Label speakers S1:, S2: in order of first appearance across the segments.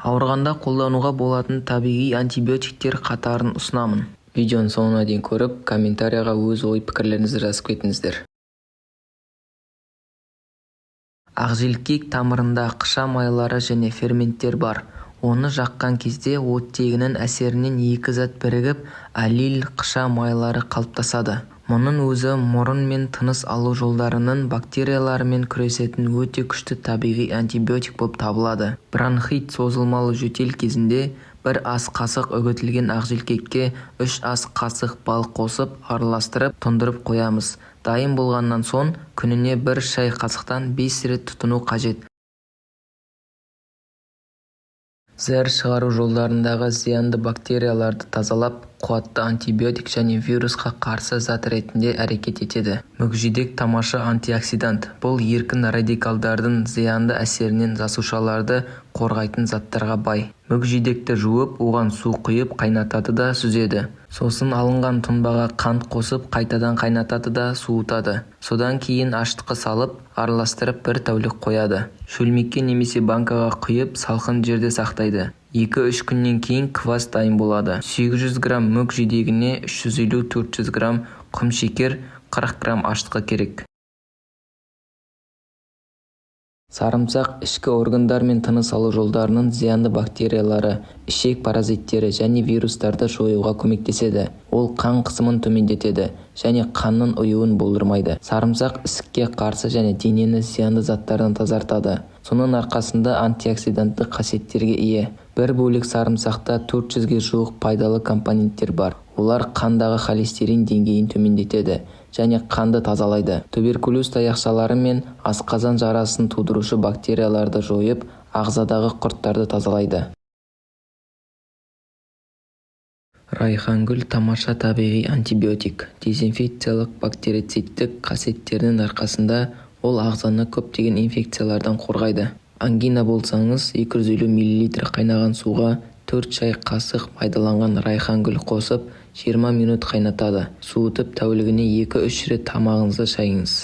S1: Ауырғанда қолдануға болатын табиғи антибиотиктер қатарын ұсынамын. Видеоны соңына дейін көріп, комментарияға өз ой-пікірлеріңізді жазып кетіңіздер. Ақжелкек тамырында қыша майлары және ферменттер бар. Оны жаққан кезде оттегінің әсерінен екі зат бірігіп, аллель қыша майлары қалыптасады. Мұның өзі мұрын мен тыныс алу жолдарының бактерияларымен күресетін өте күшті табиғи антибиотик болып табылады. Бронхит созылмалы жөтел кезінде бір ас қасық үгітілген ақжелкекке 3 ас қасық бал қосып араластырып тұндырып қоямыз. Дайын болғаннан соң күніне 1 шай қасықтан 5 рет тұтыну қажет. Зәр шығару жолдарындағы зиянды бактерияларды тазалап, қуатты антибиотик және вирусқа қарсы зат ретінде әрекет етеді. Мүкжидек тамаша антиоксидант. Бұл еркін радикалдардың зиянды әсерінен жасушаларды қорғайтын заттарға бай. Мүкжидекті жуып, оған су құйып қайнатады да сүзеді. Сосын алынған тұнбаға қант қосып, қайтадан қайнатады да суытады. Содан кейін аштыққа салып, араластырып 1 тәулік қояды. Шөлмекке немесе банкаға құйып, салқын жерде сақтайды. 2-3 күннен кейін квас дайын болады. 800 грамм мүк жидегіне 350-400 грамм құм шекер, 40 грамм аштыққа керек. Сарымсақ ішкі органдар мен тыныс алу жолдарының зиянды бактериялары, ішек паразиттері және вирустарды жоюға көмектеседі. Ол қан қысымын төмендетеді және қанның ұюын болдырмайды. Сарымсақ ісікке қарсы және денені зиянды заттардан тазартады. Соның арқасында антиоксиданттық қасиеттерге ие. Бір бөлік сарымсақта 400-ге жуық пайдалы компоненттер бар. Олар қандағы холестерин деңгейін төмендетеді және қанды тазалайды. Туберкулез таяқшалары мен асқазан жарасын тудырушы бактерияларды жойып, ағзадағы құрттарды тазалайды. Райхангүл тамаша табиғи антибиотик. Дезинфекциялық бактерицидтік қасиеттерінің арқасында ол ағзаны көптеген инфекциялардан қорғайды. Ангина болсаңыз, 250 мл қайнаған суға 4 шай қасық майдаланған райхангүл қосып, 20 минут қайнатады. Суытып, тәулігіне 2-3 рет тамағыңызды шайыңыз.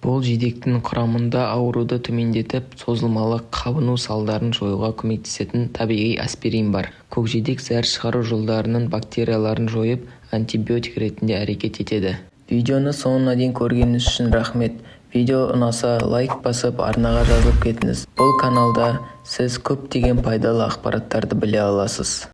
S1: Бұл жидектің құрамында ауруды төмендетіп, созылмалы қабыну салдарын жоюға көмектесетін табиғи аспирин бар. Көкжидек зәр шығару жолдарының бактерияларын жойып, антибиотик ретінде әрекет етеді. Видеоны соңына дейін көргеніңіз үшін рахмет. Видео ұнаса, лайк басып, арнаға жазылып кетіңіз. Бұл каналда сіз көптеген пайдалы ақпараттарды біле аласыз.